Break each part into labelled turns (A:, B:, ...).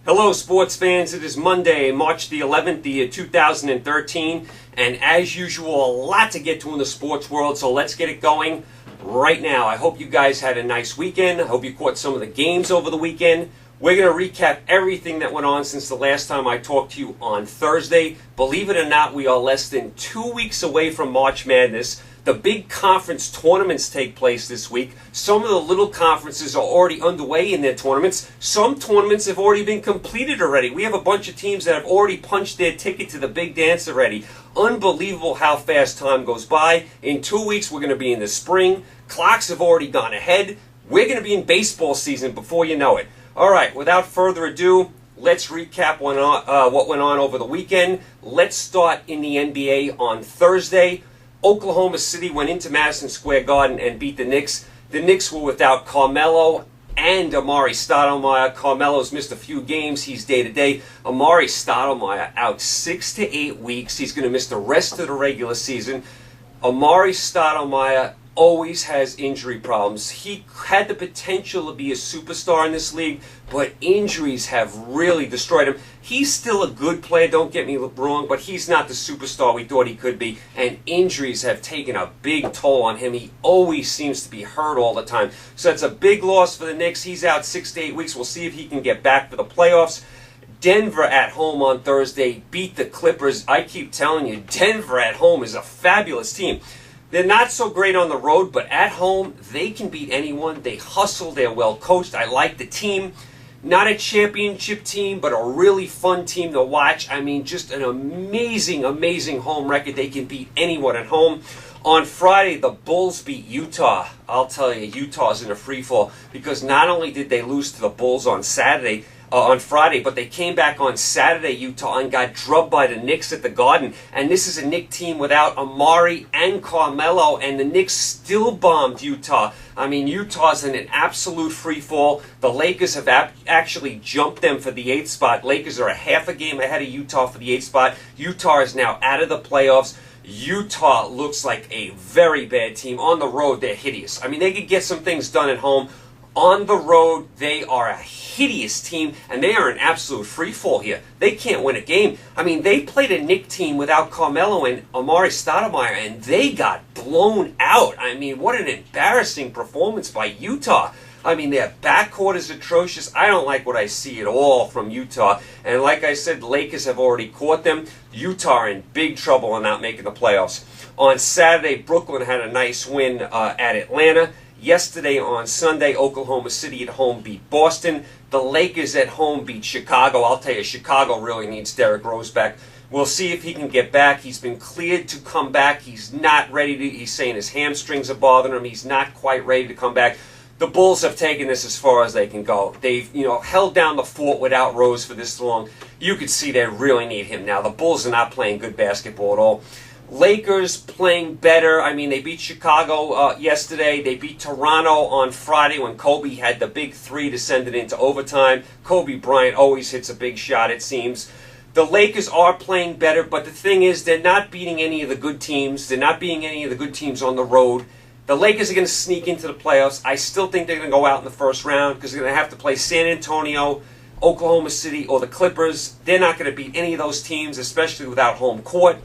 A: Hello sports fans, it is Monday, March the 11th, the year 2013, and as usual, a lot to get to in the sports world, so let's get it going right now. I hope you guys had a nice weekend. I hope you caught some of the games over the weekend. We're going to recap everything that went on since the last time I talked to you on Thursday. Believe it or not, we are less than 2 weeks away from March Madness. The big conference tournaments take place this week. Some of the little conferences are already underway in their tournaments. Some tournaments have already been completed already. We have a bunch of teams that have already punched their ticket to the big dance already. Unbelievable how fast time goes by. In 2 weeks, we're going to be in the spring. Clocks have already gone ahead. We're going to be in baseball season before you know it. All right, without further ado, let's recap what went on over the weekend. Let's start in the NBA on Thursday. Oklahoma City went into Madison Square Garden and beat the Knicks. The Knicks were without Carmelo and Amari Stoudemire. Carmelo's missed a few games. He's day-to-day. Amari Stoudemire out 6 to 8 weeks. He's going to miss the rest of the regular season. Amari Stoudemire always has injury problems. He had the potential to be a superstar in this league, but injuries have really destroyed him. He's still a good player, don't get me wrong, but he's not the superstar we thought he could be, and injuries have taken a big toll on him. He always seems to be hurt all the time. So that's a big loss for the Knicks. He's out 6 to 8 weeks. We'll see if he can get back for the playoffs. Denver at home on Thursday beat the Clippers. I keep telling you, Denver at home is a fabulous team. They're not so great on the road, but at home, they can beat anyone. They hustle. They're well coached. I like the team. Not a championship team, but a really fun team to watch. I mean, just an amazing, amazing home record. They can beat anyone at home. On Friday, the Bulls beat Utah. I'll tell you, Utah's in a free fall because not only did they lose to the Bulls on Friday, but they came back on Saturday, Utah, and got drubbed by the Knicks at the Garden. And this is a Knicks team without Amari and Carmelo, and the Knicks still bombed Utah. I mean, Utah's in an absolute free fall. The Lakers have actually jumped them for the 8th spot. Lakers are a half a game ahead of Utah for the 8th spot. Utah is now out of the playoffs. Utah looks like a very bad team. On the road, they're hideous. I mean, they could get some things done at home. On the road, they are a hideous team, and they are an absolute free fall here. They can't win a game. I mean, they played a Knicks team without Carmelo and Amari Stoudemire, and they got blown out. I mean, what an embarrassing performance by Utah. I mean, their backcourt is atrocious. I don't like what I see at all from Utah. And like I said, the Lakers have already caught them. Utah are in big trouble on not making the playoffs. On Saturday, Brooklyn had a nice win at Atlanta. Yesterday on Sunday, Oklahoma City at home beat Boston. The Lakers at home beat Chicago. I'll tell you, Chicago really needs Derrick Rose back. We'll see if he can get back. He's been cleared to come back. He's not ready to. He's saying his hamstrings are bothering him. He's not quite ready to come back. The Bulls have taken this as far as they can go. They've, held down the fort without Rose for this long. You could see they really need him now. The Bulls are not playing good basketball at all. Lakers playing better. I mean, they beat Chicago yesterday. They beat Toronto on Friday when Kobe had the big three to send it into overtime. Kobe Bryant always hits a big shot, it seems. The Lakers are playing better, but the thing is, they're not beating any of the good teams. They're not beating any of the good teams on the road. The Lakers are going to sneak into the playoffs. I still think they're going to go out in the first round because they're going to have to play San Antonio, Oklahoma City, or the Clippers. They're not going to beat any of those teams, especially without home court.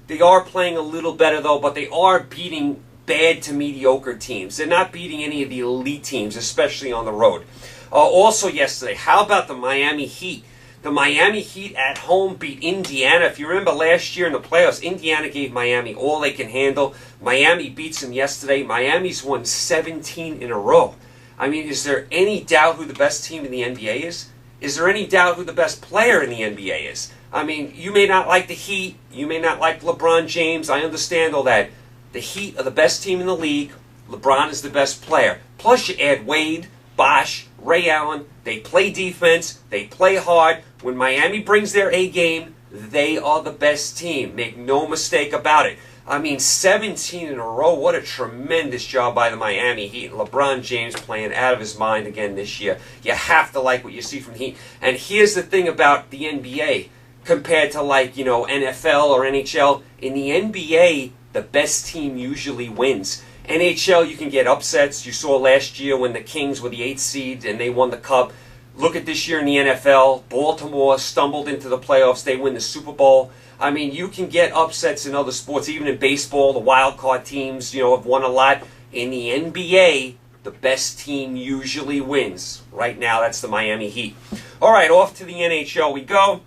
A: They are playing a little better, though, but they are beating bad to mediocre teams. They're not beating any of the elite teams, especially on the road. Also yesterday, how about the Miami Heat? The Miami Heat at home beat Indiana. If you remember last year in the playoffs, Indiana gave Miami all they can handle. Miami beats them yesterday. Miami's won 17 in a row. I mean, is there any doubt who the best team in the NBA is? Is there any doubt who the best player in the NBA is? I mean, you may not like the Heat. You may not like LeBron James. I understand all that. The Heat are the best team in the league. LeBron is the best player. Plus, you add Wade, Bosh, Ray Allen. They play defense. They play hard. When Miami brings their A game, they are the best team. Make no mistake about it. I mean, 17 in a row. What a tremendous job by the Miami Heat. LeBron James playing out of his mind again this year. You have to like what you see from the Heat. And here's the thing about the NBA compared to NFL or NHL. In the NBA, the best team usually wins. NHL, you can get upsets. You saw last year when the Kings were the 8th seed and they won the Cup. Look at this year in the NFL. Baltimore stumbled into the playoffs. They win the Super Bowl. I mean, you can get upsets in other sports, even in baseball. The wild card teams, have won a lot. In the NBA, the best team usually wins. Right now, that's the Miami Heat. All right, off to the NHL we go.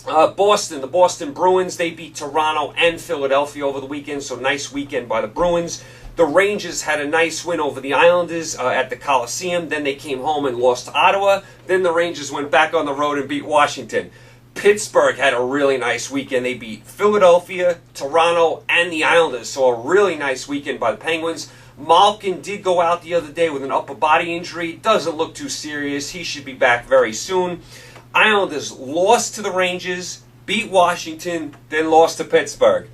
A: Boston, the Boston Bruins, they beat Toronto and Philadelphia over the weekend, so nice weekend by the Bruins. The Rangers had a nice win over the Islanders at the Coliseum. Then they came home and lost to Ottawa. Then the Rangers went back on the road and beat Washington. Pittsburgh had a really nice weekend. They beat Philadelphia, Toronto, and the Islanders. So a really nice weekend by the Penguins. Malkin did go out the other day with an upper body injury. Doesn't look too serious. He should be back very soon. Islanders lost to the Rangers, beat Washington, then lost to Pittsburgh.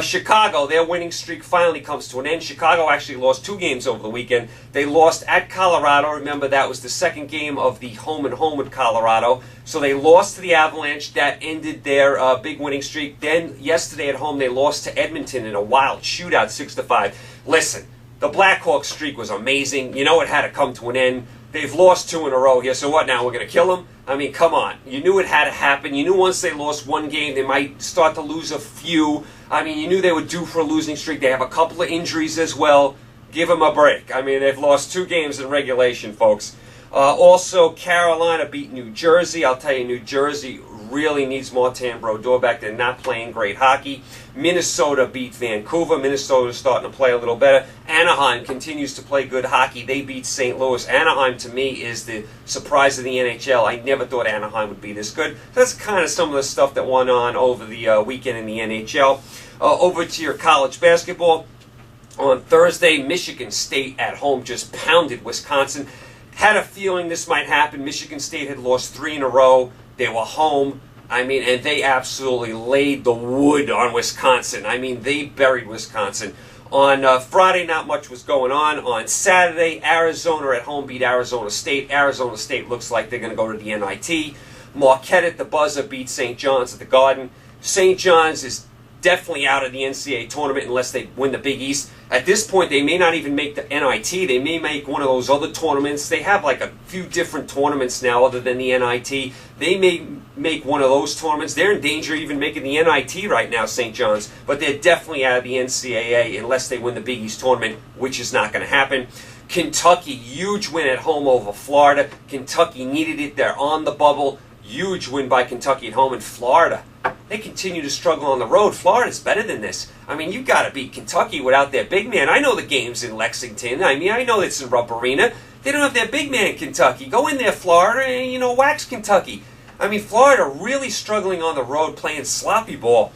A: Chicago, their winning streak finally comes to an end. Chicago actually lost 2 games over the weekend. They lost at Colorado. Remember, that was the second game of the home-and-home with Colorado. So they lost to the Avalanche. That ended their big winning streak. Then yesterday at home, they lost to Edmonton in a wild shootout, 6-5. Listen, the Blackhawks streak was amazing. You know it had to come to an end. They've lost 2 in a row here. So what now? We're going to kill them? I mean, come on. You knew it had to happen. You knew once they lost 1 game, they might start to lose a few. I mean, you knew they were due for a losing streak. They have a couple of injuries as well. Give them a break. I mean, they've lost 2 games in regulation, folks. Also, Carolina beat New Jersey. I'll tell you, New Jersey really needs Martin Brodeur back. They're not playing great hockey. Minnesota beat Vancouver. Minnesota's starting to play a little better. Anaheim continues to play good hockey. They beat St. Louis. Anaheim, to me, is the surprise of the NHL. I never thought Anaheim would be this good. That's kind of some of the stuff that went on over the weekend in the NHL. Over to your college basketball. On Thursday, Michigan State at home just pounded Wisconsin. Had a feeling this might happen. Michigan State had lost 3 in a row. They were home. I mean, and they absolutely laid the wood on Wisconsin. I mean, they buried Wisconsin. On Friday, not much was going on. On Saturday, Arizona at home beat Arizona State. Arizona State looks like they're going to go to the NIT. Marquette at the buzzer beat St. John's at the Garden. St. John's is definitely out of the NCAA tournament unless they win the Big East. At this point, they may not even make the NIT. They may make one of those other tournaments. They have like a few different tournaments now other than the NIT. They may make one of those tournaments. They're in danger of even making the NIT right now, St. John's. But they're definitely out of the NCAA unless they win the Big East tournament, which is not going to happen. Kentucky, huge win at home over Florida. Kentucky needed it. They're on the bubble. Huge win by Kentucky at home. In Florida, they continue to struggle on the road. Florida's better than this. I mean, you got to beat Kentucky without their big man. I know the game's in Lexington. I mean, I know it's in Rupp Arena. They don't have their big man in Kentucky. Go in there, Florida, and, wax Kentucky. I mean, Florida really struggling on the road, playing sloppy ball.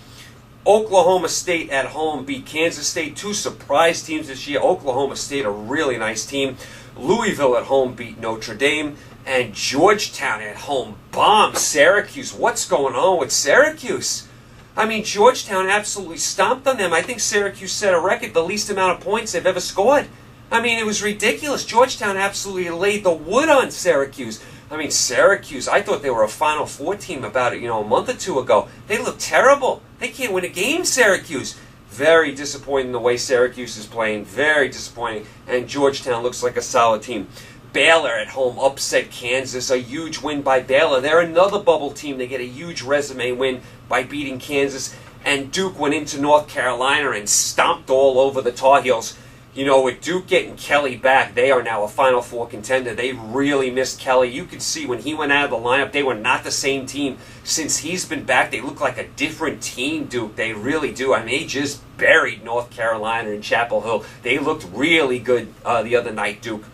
A: Oklahoma State at home beat Kansas State. 2 surprise teams this year. Oklahoma State, a really nice team. Louisville at home beat Notre Dame. And Georgetown at home bombed Syracuse. What's going on with Syracuse? I mean, Georgetown absolutely stomped on them. I think Syracuse set a record, the least amount of points they've ever scored. I mean, it was ridiculous. Georgetown absolutely laid the wood on Syracuse. I mean, Syracuse, I thought they were a Final Four team about it, a month or 2 ago. They look terrible. They can't win a game, Syracuse. Very disappointing the way Syracuse is playing. Very disappointing. And Georgetown looks like a solid team. Baylor at home upset Kansas. A huge win by Baylor. They're another bubble team. They get a huge resume win by beating Kansas. And Duke went into North Carolina and stomped all over the Tar Heels. With Duke getting Kelly back, they are now a Final Four contender. They really missed Kelly. You could see when he went out of the lineup, they were not the same team. Since he's been back, they look like a different team, Duke. They really do. I mean, they just buried North Carolina in Chapel Hill. They looked really good the other night, Duke.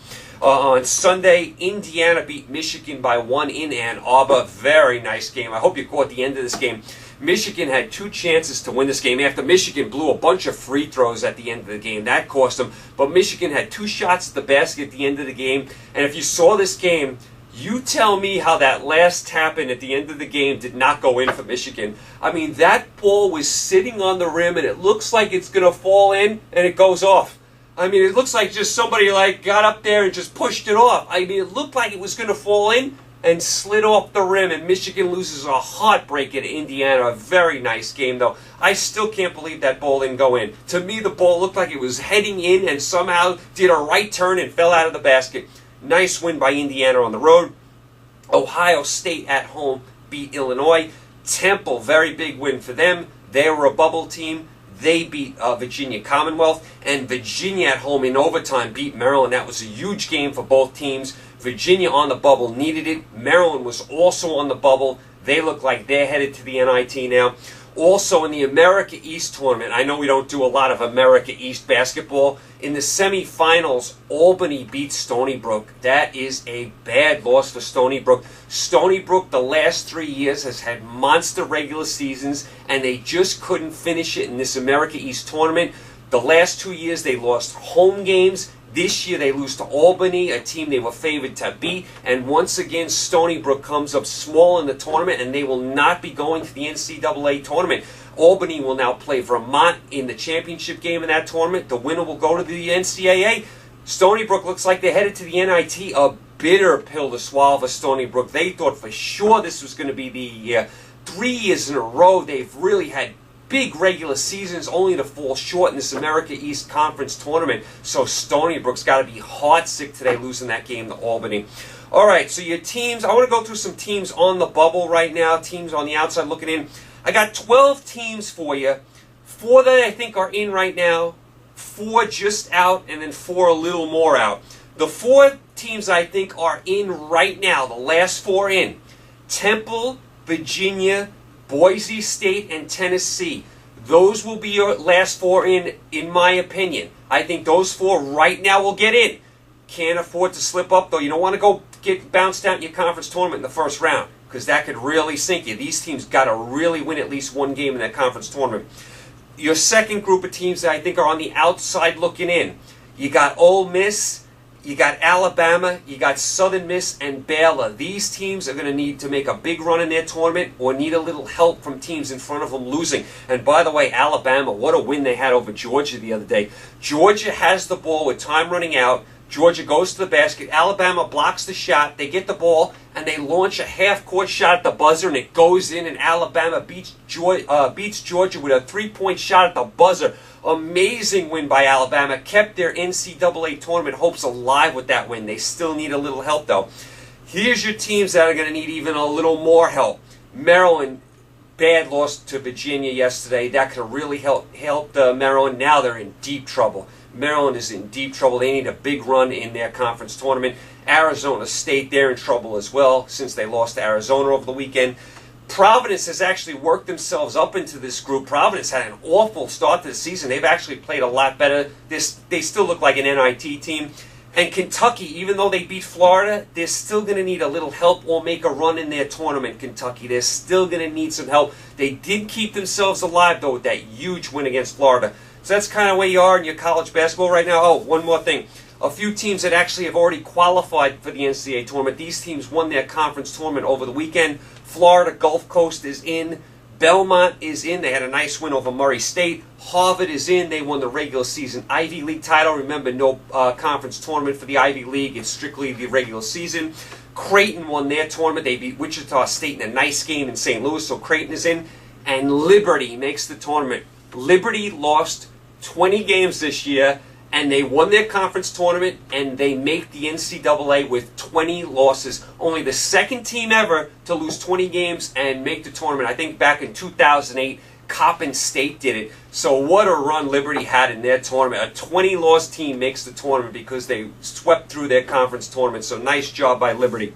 A: On Sunday, Indiana beat Michigan by 1 in Ann Arbor. Very nice game. I hope you caught the end of this game. Michigan had 2 chances to win this game after Michigan blew a bunch of free throws at the end of the game. That cost them. But Michigan had 2 shots at the basket at the end of the game. And if you saw this game, you tell me how that last tap-in at the end of the game did not go in for Michigan. I mean, that ball was sitting on the rim, and it looks like it's going to fall in, and it goes off. I mean, it looks like just somebody got up there and just pushed it off. I mean, it looked like it was going to fall in and slid off the rim, and Michigan loses a heartbreaker to Indiana. A very nice game, though. I still can't believe that ball didn't go in. To me, the ball looked like it was heading in and somehow did a right turn and fell out of the basket. Nice win by Indiana on the road. Ohio State at home beat Illinois. Temple, very big win for them. They were a bubble team. They beat Virginia Commonwealth. And Virginia at home in overtime beat Maryland. That was a huge game for both teams. Virginia on the bubble needed it. Maryland was also on the bubble. They look like they're headed to the NIT now. Also in the America East tournament, I know we don't do a lot of America East basketball. In the semifinals, Albany beat Stony Brook. That is a bad loss for Stony Brook. Stony Brook, the last 3 years, has had monster regular seasons, and they just couldn't finish it in this America East tournament. The last 2 years, they lost home games. This year they lose to Albany, a team they were favored to beat. And once again, Stony Brook comes up small in the tournament, and they will not be going to the NCAA tournament. Albany will now play Vermont in the championship game in that tournament. The winner will go to the NCAA. Stony Brook looks like they're headed to the NIT. A bitter pill to swallow for Stony Brook. They thought for sure this was going to be the year. 3 years in a row they've really had big regular seasons only to fall short in this America East Conference tournament. So Stony Brook's got to be heartsick today losing that game to Albany. All right, so your teams, I want to go through some teams on the bubble right now, teams on the outside looking in. I got 12 teams for you, 4 that I think are in right now, 4 just out, and then 4 a little more out. The 4 teams I think are in right now, the last 4 in, Temple, Virginia, Boise State, and Tennessee. Those will be your last 4 in my opinion. I think those 4 right now will get in. Can't afford to slip up, though. You don't want to go get bounced out in your conference tournament in the first round, because that could really sink you. These teams got to really win at least one game in that conference tournament. Your second group of teams that I think are on the outside looking in, you got Ole Miss, you got Alabama, you got Southern Miss, and Baylor. These teams are going to need to make a big run in their tournament or need a little help from teams in front of them losing. And by the way, Alabama, what a win they had over Georgia the other day. Georgia has the ball with time running out. Georgia goes to the basket. Alabama blocks the shot. They get the ball, and they launch a half-court shot at the buzzer, and it goes in, and Alabama beats Georgia with a three-point shot at the buzzer. Amazing win by Alabama. Kept their NCAA tournament hopes alive with that win. They still need a little help, though. Here's your teams that are going to need even a little more help. Maryland, bad loss to Virginia yesterday. That could really help Maryland. Now they're in deep trouble. Maryland is in deep trouble. They need a big run in their conference tournament. Arizona State, they're in trouble as well since they lost to Arizona over the weekend. Providence has actually worked themselves up into this group. Providence had an awful start to the season. They've actually played a lot better. They still look like an NIT team. And Kentucky, even though they beat Florida, they're still going to need a little help or make a run in their tournament, Kentucky. They're still going to need some help. They did keep themselves alive, though, with that huge win against Florida. So that's kind of where you are in your college basketball right now. Oh, one more thing. A few teams that actually have already qualified for the NCAA tournament. These teams won their conference tournament over the weekend. Florida Gulf Coast is in. Belmont is in. They had a nice win over Murray State. Harvard is in. They won the regular season Ivy League title. Remember, no conference tournament for the Ivy League. It's strictly the regular season. Creighton won their tournament. They beat Wichita State in a nice game in St. Louis, so Creighton is in. And Liberty makes the tournament. Liberty lost 20 games this year, and they won their conference tournament, and they make the NCAA with 20 losses. Only the second team ever to lose 20 games and make the tournament. I think back in 2008, Coppin State did it. So what a run Liberty had in their tournament. A 20-loss team makes the tournament because they swept through their conference tournament. So nice job by Liberty.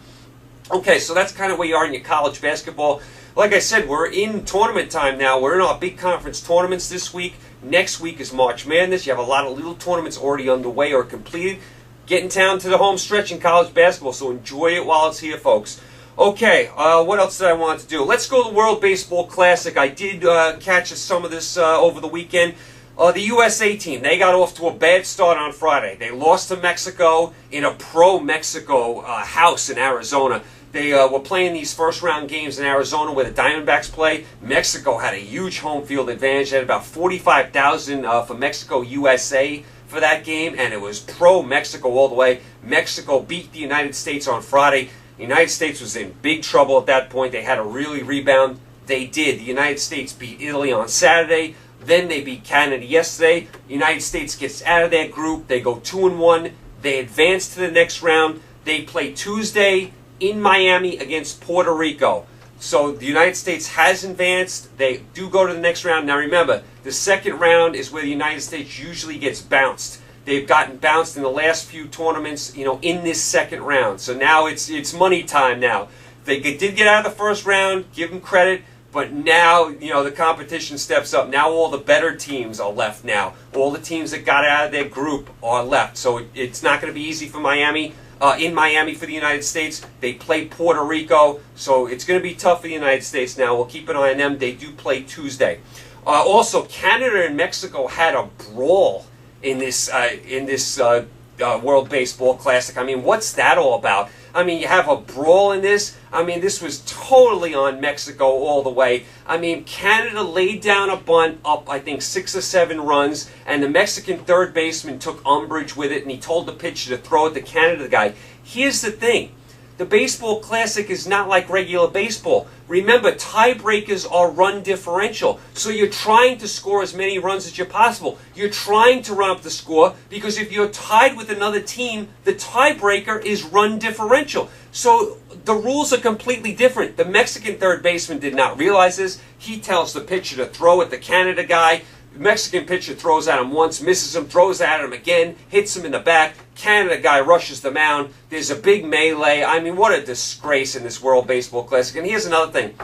A: Okay, so that's kind of where you are in your college basketball. Like I said, we're in tournament time now. We're in our big conference tournaments this week. Next week is March Madness. You have a lot of little tournaments already underway or completed. Getting down to the home stretch in college basketball, so enjoy it while it's here, folks. Okay, what else did I want to do? Let's go to the World Baseball Classic. I did catch some of this over the weekend. The USA team, they got off to a bad start on Friday. They lost to Mexico in a pro-Mexico house in Arizona. They were playing these first-round games in Arizona where the Diamondbacks play. Mexico had a huge home field advantage. They had about 45,000 for Mexico USA for that game, and it was pro-Mexico all the way. Mexico beat the United States on Friday. The United States was in big trouble at that point. They had to really rebound. They did. The United States beat Italy on Saturday. Then they beat Canada yesterday. The United States gets out of that group. They go 2-1. They advance to the next round. They play Tuesday in Miami against Puerto Rico. So the United States has advanced. They do go to the next round. Now remember, the second round is where the United States usually gets bounced. They've gotten bounced in the last few tournaments, in this second round. So now it's money time now. They did get out of the first round, give them credit, but now, the competition steps up. Now all the better teams are left now. All the teams that got out of their group are left. So it's not going to be easy for Miami. In Miami for the United States. They play Puerto Rico, so it's going to be tough for the United States now. We'll keep an eye on them. They do play Tuesday. Also, Canada and Mexico had a brawl in this World Baseball Classic. I mean, what's that all about? I mean, you have a brawl in this. I mean, this was totally on Mexico all the way. I mean, Canada laid down a bunt up, I think, 6 or 7 runs, and the Mexican third baseman took umbrage with it, and he told the pitcher to throw it to Canada guy. Here's the thing. The Baseball Classic is not like regular baseball. Remember, tiebreakers are run differential. So you're trying to score as many runs as you possible. You're trying to run up the score because if you're tied with another team, the tiebreaker is run differential. So the rules are completely different. The Mexican third baseman did not realize this. He tells the pitcher to throw at the Canada guy. The Mexican pitcher throws at him once, misses him, throws at him again, hits him in the back. Canada guy rushes the mound. There's a big melee. I mean, what a disgrace in this World Baseball Classic. And here's another thing.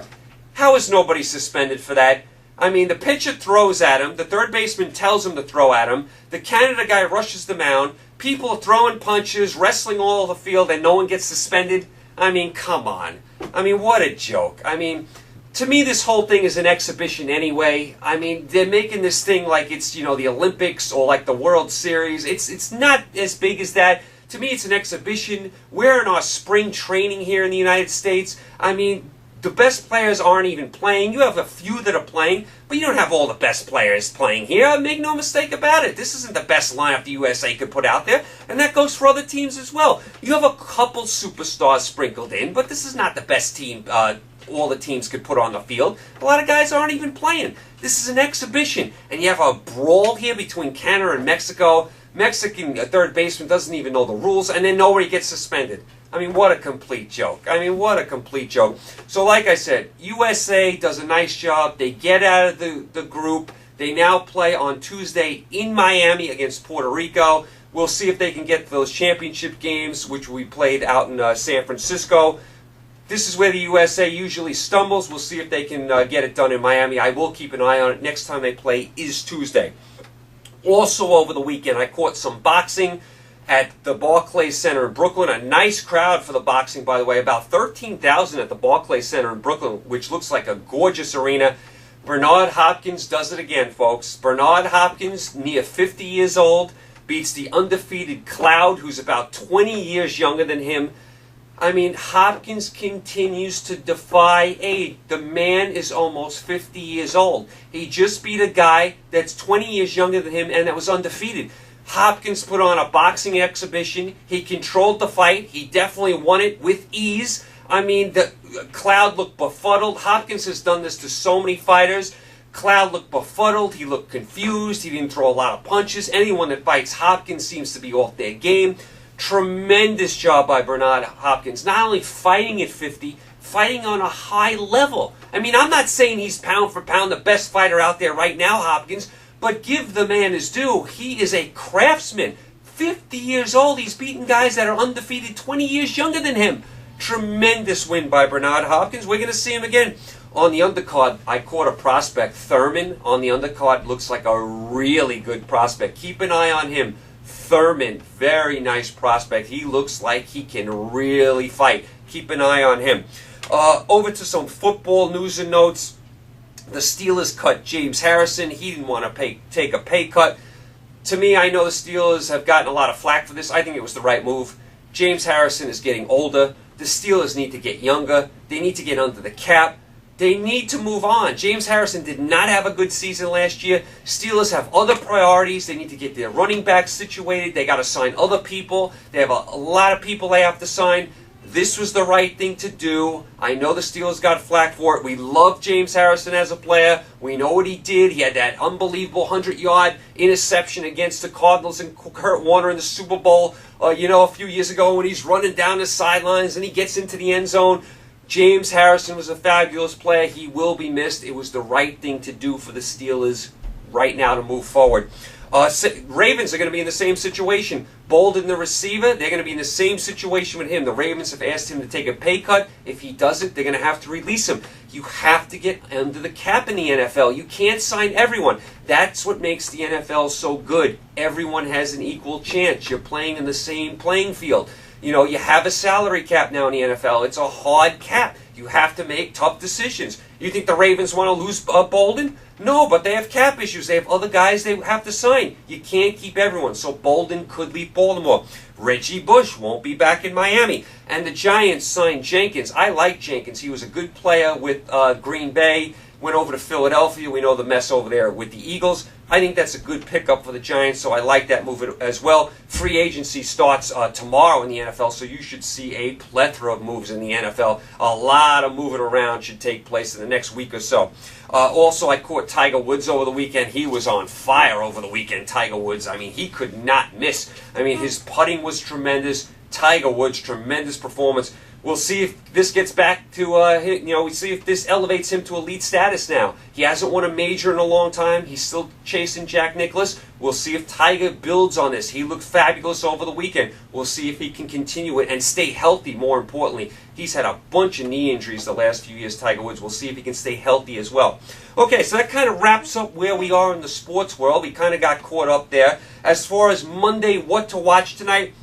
A: How is nobody suspended for that? I mean, the pitcher throws at him. The third baseman tells him to throw at him. The Canada guy rushes the mound. People are throwing punches, wrestling all over the field, and no one gets suspended. I mean, come on. I mean, what a joke. I mean, to me, this whole thing is an exhibition anyway. I mean, they're making this thing like it's, the Olympics or like the World Series. It's not as big as that. To me, it's an exhibition. We're in our spring training here in the United States. I mean, the best players aren't even playing. You have a few that are playing, but you don't have all the best players playing here. Make no mistake about it. This isn't the best lineup the USA could put out there, and that goes for other teams as well. You have a couple superstars sprinkled in, but this is not the best team all the teams could put on the field. A lot of guys aren't even playing. This is an exhibition, and you have a brawl here between Canada and Mexico. Mexican third baseman doesn't even know the rules, and then nobody gets suspended. I mean, what a complete joke. What a complete joke. So like I said, USA does a nice job. They get out of the group. They now play on Tuesday in Miami against Puerto Rico. We'll see if they can get those championship games, which we played out in San Francisco. This is where the USA usually stumbles. We'll see if they can get it done in Miami. I will keep an eye on it. Next time they play is Tuesday. Also over the weekend, I caught some boxing at the Barclays Center in Brooklyn. A nice crowd for the boxing, by the way. About 13,000 at the Barclays Center in Brooklyn, which looks like a gorgeous arena. Bernard Hopkins does it again, folks. Bernard Hopkins, near 50 years old, beats the undefeated Cloud, who's about 20 years younger than him. I mean, Hopkins continues to defy age. The man is almost 50 years old. He just beat a guy that's 20 years younger than him and that was undefeated. Hopkins put on a boxing exhibition. He controlled the fight. He definitely won it with ease. I mean, the Cloud looked befuddled. Hopkins has done this to so many fighters. Cloud looked befuddled. He looked confused. He didn't throw a lot of punches. Anyone that fights Hopkins seems to be off their game. Tremendous job by Bernard Hopkins. Not only fighting at 50, fighting on a high level. I mean, I'm not saying he's pound for pound the best fighter out there right now, Hopkins, but give the man his due. He is a craftsman. 50 years old. He's beaten guys that are undefeated 20 years younger than him. Tremendous win by Bernard Hopkins. We're going to see him again. On the undercard, I caught a prospect. Thurman on the undercard looks like a really good prospect. Keep an eye on him. Thurman, very nice prospect. He looks like he can really fight. Keep an eye on him. Over to some football news and notes. The Steelers cut James Harrison. He didn't want to take a pay cut. To me, I know the Steelers have gotten a lot of flack for this. I think it was the right move. James Harrison is getting older. The Steelers need to get younger. They need to get under the cap. They need to move on. James Harrison did not have a good season last year. Steelers have other priorities. They need to get their running backs situated. They got to sign other people. They have a lot of people they have to sign. This was the right thing to do. I know the Steelers got flack for it. We love James Harrison as a player. We know what he did. He had that unbelievable 100-yard interception against the Cardinals and Kurt Warner in the Super Bowl, a few years ago when he's running down the sidelines and he gets into the end zone. James Harrison was a fabulous player. He will be missed. It was the right thing to do for the Steelers right now to move forward. Ravens are going to be in the same situation. Bolden, the receiver, they're going to be in the same situation with him. The Ravens have asked him to take a pay cut. If he doesn't, they're going to have to release him. You have to get under the cap in the NFL. You can't sign everyone. That's what makes the NFL so good. Everyone has an equal chance. You're playing in the same playing field. You have a salary cap now in the NFL. It's a hard cap. You have to make tough decisions. You think the Ravens want to lose Bolden? No, but they have cap issues. They have other guys they have to sign. You can't keep everyone. So Bolden could leave Baltimore. Reggie Bush won't be back in Miami. And the Giants signed Jenkins. I like Jenkins. He was a good player with Green Bay. Went over to Philadelphia. We know the mess over there with the Eagles. I think that's a good pickup for the Giants, so I like that move as well. Free agency starts tomorrow in the NFL, so you should see a plethora of moves in the NFL. A lot of moving around should take place in the next week or so. Also, I caught Tiger Woods over the weekend. He was on fire over the weekend, Tiger Woods. I mean, he could not miss. I mean, his putting was tremendous. Tiger Woods, tremendous performance. We'll see if this gets back to, we see if this elevates him to elite status now. He hasn't won a major in a long time. He's still chasing Jack Nicklaus. We'll see if Tiger builds on this. He looked fabulous over the weekend. We'll see if he can continue it and stay healthy, more importantly. He's had a bunch of knee injuries the last few years, Tiger Woods. We'll see if he can stay healthy as well. Okay, so that kind of wraps up where we are in the sports world. We kind of got caught up there. As far as Monday, what to watch tonight,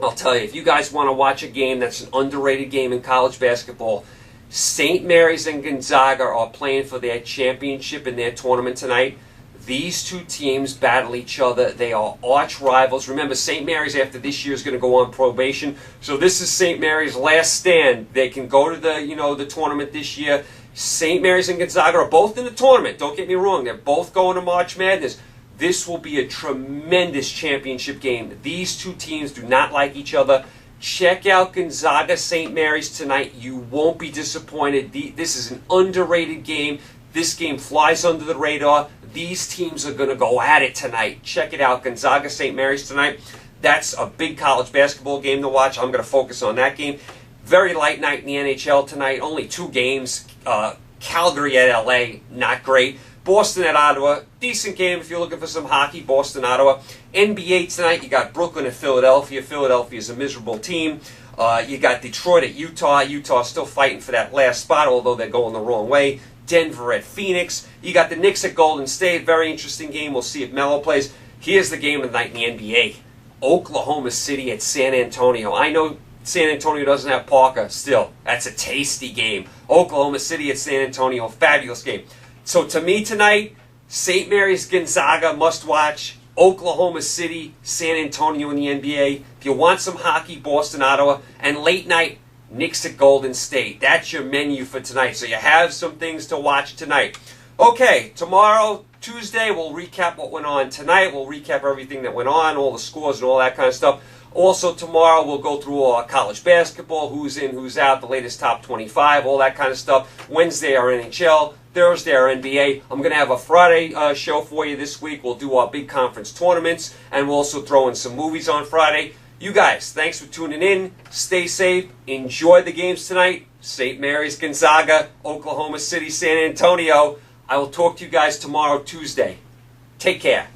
A: I'll tell you, if you guys want to watch a game that's an underrated game in college basketball, St. Mary's and Gonzaga are playing for their championship in their tournament tonight. These two teams battle each other. They are arch rivals. Remember, St. Mary's after this year is going to go on probation. So this is St. Mary's last stand. They can go to the tournament this year. St. Mary's and Gonzaga are both in the tournament. Don't get me wrong. They're both going to March Madness. This will be a tremendous championship game. These two teams do not like each other. Check out Gonzaga St. Mary's tonight. You won't be disappointed. This is an underrated game. This game flies under the radar. These teams are going to go at it tonight. Check it out. Gonzaga St. Mary's tonight. That's a big college basketball game to watch. I'm going to focus on that game. Very light night in the NHL tonight. Only 2 games. Calgary at LA, not great. Boston at Ottawa, decent game if you're looking for some hockey. Boston, Ottawa. NBA tonight, you got Brooklyn at Philadelphia. Philadelphia is a miserable team. You got Detroit at Utah. Utah still fighting for that last spot, although they're going the wrong way. Denver at Phoenix. You got the Knicks at Golden State. Very interesting game. We'll see if Melo plays. Here's the game of the night in the NBA. Oklahoma City at San Antonio. I know San Antonio doesn't have Parker. Still, that's a tasty game. Oklahoma City at San Antonio. Fabulous game. So to me tonight, St. Mary's Gonzaga must watch. Oklahoma City, San Antonio in the NBA. If you want some hockey, Boston, Ottawa. And late night, Knicks at Golden State. That's your menu for tonight. So you have some things to watch tonight. Okay, tomorrow, Tuesday, we'll recap what went on tonight. We'll recap everything that went on, all the scores and all that kind of stuff. Also tomorrow, we'll go through college basketball, who's in, who's out, the latest top 25, all that kind of stuff. Wednesday, our NHL. Thursday, our NBA. I'm going to have a Friday show for you this week. We'll do our big conference tournaments, and we'll also throw in some movies on Friday. You guys, thanks for tuning in. Stay safe. Enjoy the games tonight. St. Mary's, Gonzaga, Oklahoma City, San Antonio. I will talk to you guys tomorrow, Tuesday. Take care.